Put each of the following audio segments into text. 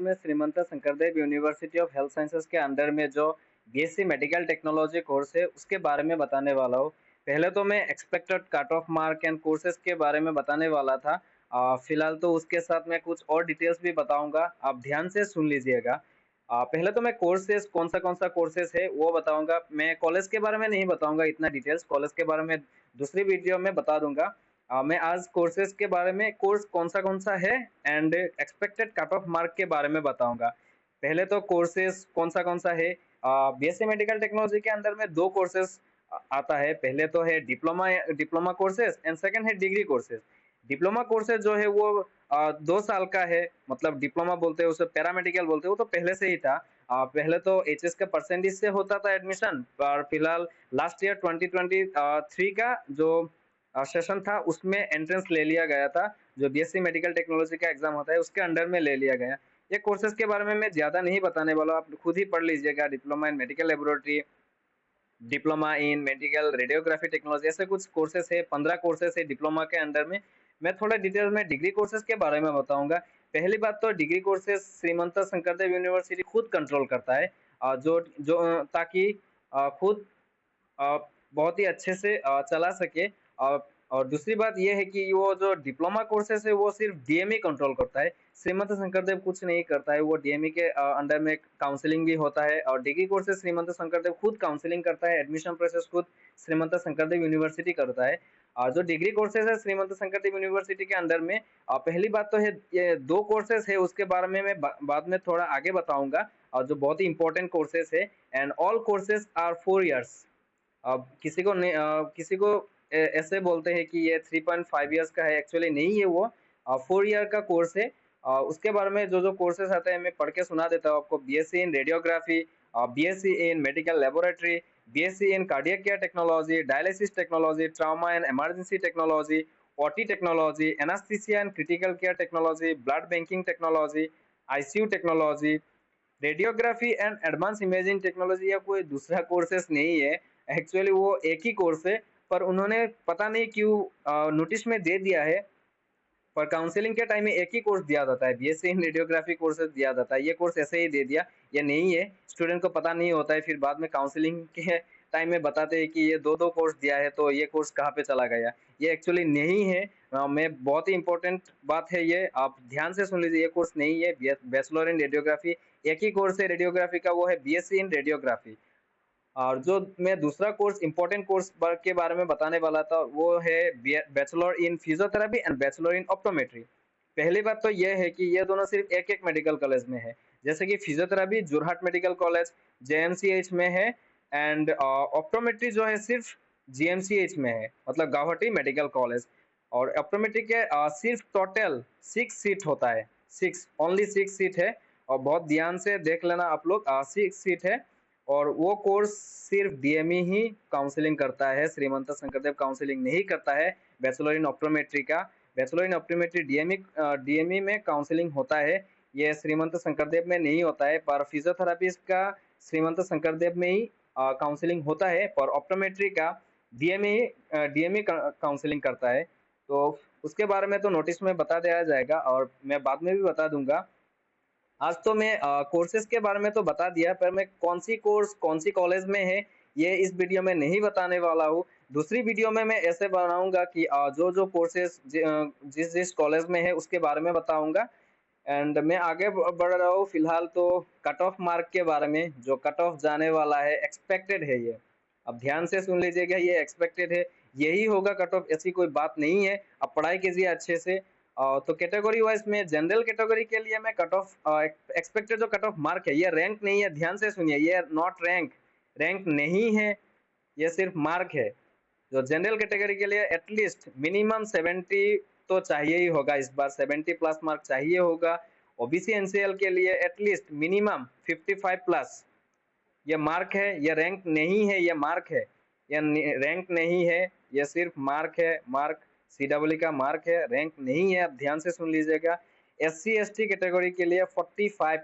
में Srimanta Sankardev university of health sciences के under में जो बीएससी मेडिकल टेक्नोलॉजी कोर्स है उसके बारे में बताने वाला हूँ। पहले तो मैं expected cut off mark and courses के बारे में बताने वाला था। फिलहाल तो उसके साथ मैं कुछ और डिटेल्स भी बताऊंगा, आप ध्यान से सुन लीजिएगा। पहले तो मैं कोर्सेज कौन सा कोर्सेज है वो बताऊंगा। मैं कॉलेज के बारे में नहीं बताऊंगा इतना डिटेल्स, कॉलेज के बारे में दूसरी वीडियो में बता दूंगा। मैं आज कोर्सेज के बारे में कोर्स कौन सा है and expected cut off mark के बारे में बताऊंगा। पहले तो कोर्सेज कौन सा है। बीएससी मेडिकल टेक्नोलॉजी के अंदर में दो कोर्सेज आता है। पहले तो है diploma diploma courses and second है डिग्री कोर्सेज। डिप्लोमा कोर्सेज जो है वो 2 साल का है, मतलब डिप्लोमा बोलते हैं उसे, पैरामेडिकल बोलते हैं, वो तो पहले से ही था। पहले तो एचएस के परसेंटेज से होता था एडमिशन, पर फिलहाल लास्ट ईयर 2023 का जो सेशन था उसमें एंट्रेंस ले लिया गया था। जो बीएससी मेडिकल टेक्नोलॉजी का एग्जाम होता है उसके अंडर में ले लिया गया। ये कोर्सेज के बारे में मैं ज़्यादा नहीं बताने वाला हूँ, आप खुद ही पढ़ लीजिएगा। Diploma in medical laboratory, diploma in medical radiography technology, ऐसे कुछ कोर्सेस है, 15 कोर्सेस है डिप्लोमा के अंडर में। मैं थोड़ा डिटेल में डिग्री कोर्सेज के बारे में बताऊंगा। पहली बात तो डिग्री कोर्सेज श्रीमंत शंकरदेव यूनिवर्सिटी खुद कंट्रोल करता है, ताकि खुद अ, बहुत ही अच्छे से चला सके। और दूसरी बात ये है कि वो जो डिप्लोमा कोर्सेस है वो सिर्फ डीएमई कंट्रोल करता है। श्रीमंत शंकरदेव कुछ नहीं करता है, वो डीएमई के अंडर में काउंसलिंग भी होता है। और डिग्री कोर्सेस श्रीमंत शंकरदेव खुद काउंसलिंग करता है, एडमिशन प्रोसेस खुद श्रीमंत शंकरदेव यूनिवर्सिटी करता है। जो डिग्री कोर्सेज है श्रीमंत शंकरदेव यूनिवर्सिटी के अंडर में, पहली बात तो है ये दो कोर्सेज है, उसके बारे में मैं बाद में थोड़ा आगे बताऊंगा। और जो बहुत ही इंपॉर्टेंट कोर्सेज है, and all courses are 4 years. अब किसी को ऐसे बोलते हैं कि ये 3.5 इयर्स का है, एक्चुअली नहीं है, वो 4 ईयर का कोर्स है। उसके बारे में जो जो कोर्सेज आते हैं मैं पढ़ के सुना देता हूँ आपको। BSc in radiography, BSc in medical laboratory, BSc in cardiac care technology, dialysis technology, trauma and emergency technology, OT technology, anaesthesia and critical care technology, blood banking technology, ICU technology, radiography and advance imaging technology. या कोई दूसरा courses नहीं है, actually वो एक ही course है, पर उन्होंने पता नहीं क्यों नोटिस में दे दिया है। पर काउंसलिंग के टाइम में एक ही कोर्स दिया जाता है, बीएससी इन रेडियोग्राफी कोर्सेज दिया जाता है। ये कोर्स ऐसे ही दे दिया, ये नहीं है, स्टूडेंट को पता नहीं होता है। फिर बाद में काउंसलिंग के टाइम में बताते हैं कि ये दो दो कोर्स दिया है, तो ये कोर्स कहाँ पे चला गया। ये एक्चुअली नहीं है। मैं बहुत ही इंपॉर्टेंट बात है ये, आप ध्यान से सुन लीजिए। ये कोर्स नहीं है, बैचलर इन रेडियोग्राफी एक ही कोर्स है रेडियोग्राफी का, वो है बीएससी इन रेडियोग्राफी। और जो मैं दूसरा कोर्स इंपॉर्टेंट कोर्स के बारे में बताने वाला था वो है bachelor in physiotherapy and bachelor in optometry. पहली बात तो ये है कि ये दोनों सिर्फ एक एक मेडिकल कॉलेज में है। जैसे कि फिजियोथेरेपी जोरहाट मेडिकल कॉलेज जेएमसीएच में है, एंड ऑप्टोमेट्री जो है सिर्फ जीएमसीएच में है, मतलब गुवाहाटी मेडिकल कॉलेज। और ऑप्टोमेट्री के सिर्फ टोटल 6 सीट होता है, 6 सीट है। और बहुत ध्यान से देख लेना आप लोग, 6 सीट है। और वो कोर्स सिर्फ डीएमई ही काउंसलिंग करता है, श्रीमंत शंकरदेव काउंसलिंग नहीं करता है बैचलर इन ऑप्टोमेट्री का। बैचलर ऑफ ऑप्टोमेट्री डीएमई में काउंसलिंग होता है, ये श्रीमंत शंकरदेव में नहीं होता है। पर फिजियोथेरापिस्ट का श्रीमंत शंकरदेव में ही काउंसलिंग होता है, पर ऑप्टोमेट्री का डीएमई काउंसलिंग करता है। तो उसके बारे में तो नोटिस में बता दिया जाएगा, और मैं बाद में भी बता दूंगा। आज तो मैं कोर्सेज के बारे में तो बता दिया, पर मैं कौन सी कोर्स कौन सी कॉलेज में है ये इस वीडियो में नहीं बताने वाला हूँ। दूसरी वीडियो में मैं ऐसे बनाऊंगा कि जो जो कोर्सेज जिस जिस कॉलेज में है उसके बारे में बताऊंगा। एंड मैं आगे बढ़ रहा हूँ। फिलहाल तो कट ऑफ मार्क के बारे में, जो कट ऑफ जाने वाला है, एक्सपेक्टेड है ये। अब ध्यान से सुन लीजिएगा, ये एक्सपेक्टेड है, यही होगा कट ऑफ, ऐसी कोई बात नहीं है। अब पढ़ाई कीजिए अच्छे से। तो कैटेगरी वाइज में जनरल कैटेगरी के लिए मैं कट ऑफ एक्सपेक्टेड जो कट ऑफ मार्क है, ये रैंक नहीं है, ध्यान से सुनिए, ये नॉट रैंक, रैंक नहीं है, ये सिर्फ मार्क है। जो जनरल कैटेगरी के लिए एटलीस्ट मिनिमम 70 तो चाहिए ही होगा, इस बार 70 प्लस मार्क चाहिए होगा। ओबीसी एनसीएल के लिए एटलीस्ट मिनिमम 55 प्लस, ये मार्क है, ये रैंक नहीं है, ये मार्क है। ये रैंक नहीं है, ये सिर्फ मार्क है, मार्क सीडब्ल्यू का मार्क है, रैंक नहीं है। अब ध्यान से सुन लीजिएगा। एससी एसटी कैटेगरी के लिए 45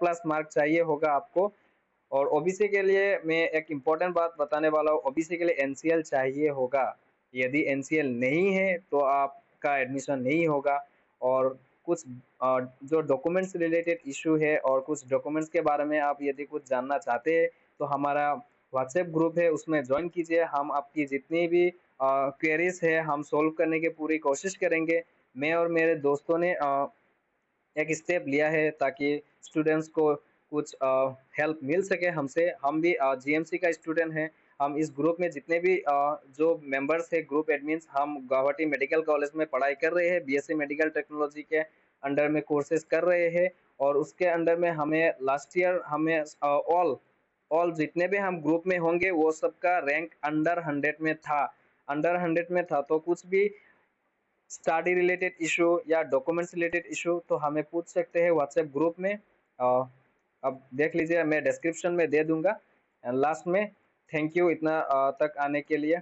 प्लस मार्क चाहिए होगा आपको। और ओबीसी के लिए मैं एक इम्पोर्टेंट बात बताने वाला हूँ, ओबीसी के लिए एनसीएल चाहिए होगा। यदि एनसीएल नहीं है तो आपका एडमिशन नहीं होगा। और कुछ जो डॉक्यूमेंट्स रिलेटेड इशू है और कुछ डॉक्यूमेंट्स के बारे में आप यदि कुछ जानना चाहते हैं तो हमारा व्हाट्सएप ग्रुप है, उसमें ज्वाइन कीजिए। हम आपकी जितनी भी क्वेरीज है हम सोल्व करने की पूरी कोशिश करेंगे। मैं और मेरे दोस्तों ने एक स्टेप लिया है ताकि स्टूडेंट्स को कुछ हेल्प मिल सके हमसे। हम भी जीएमसी का स्टूडेंट हैं। हम इस ग्रुप में जितने भी जो मेंबर्स है ग्रुप एडमिन्स, हम गुवाहाटी मेडिकल कॉलेज में पढ़ाई कर रहे हैं, बीएससी मेडिकल टेक्नोलॉजी के अंडर में कोर्सेज कर रहे हैं। और उसके अंडर में हमें लास्ट ईयर हमें ऑल ऑल जितने भी हम ग्रुप में होंगे वो सबका रैंक अंडर 100 में था। तो कुछ भी स्टडी रिलेटेड इशू या डॉक्यूमेंट्स रिलेटेड इशू तो हमें पूछ सकते हैं व्हाट्सएप ग्रुप में। अब देख लीजिए, मैं डिस्क्रिप्शन में दे दूंगा। लास्ट में थैंक यू इतना तक आने के लिए।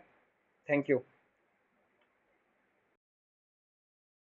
Thank you.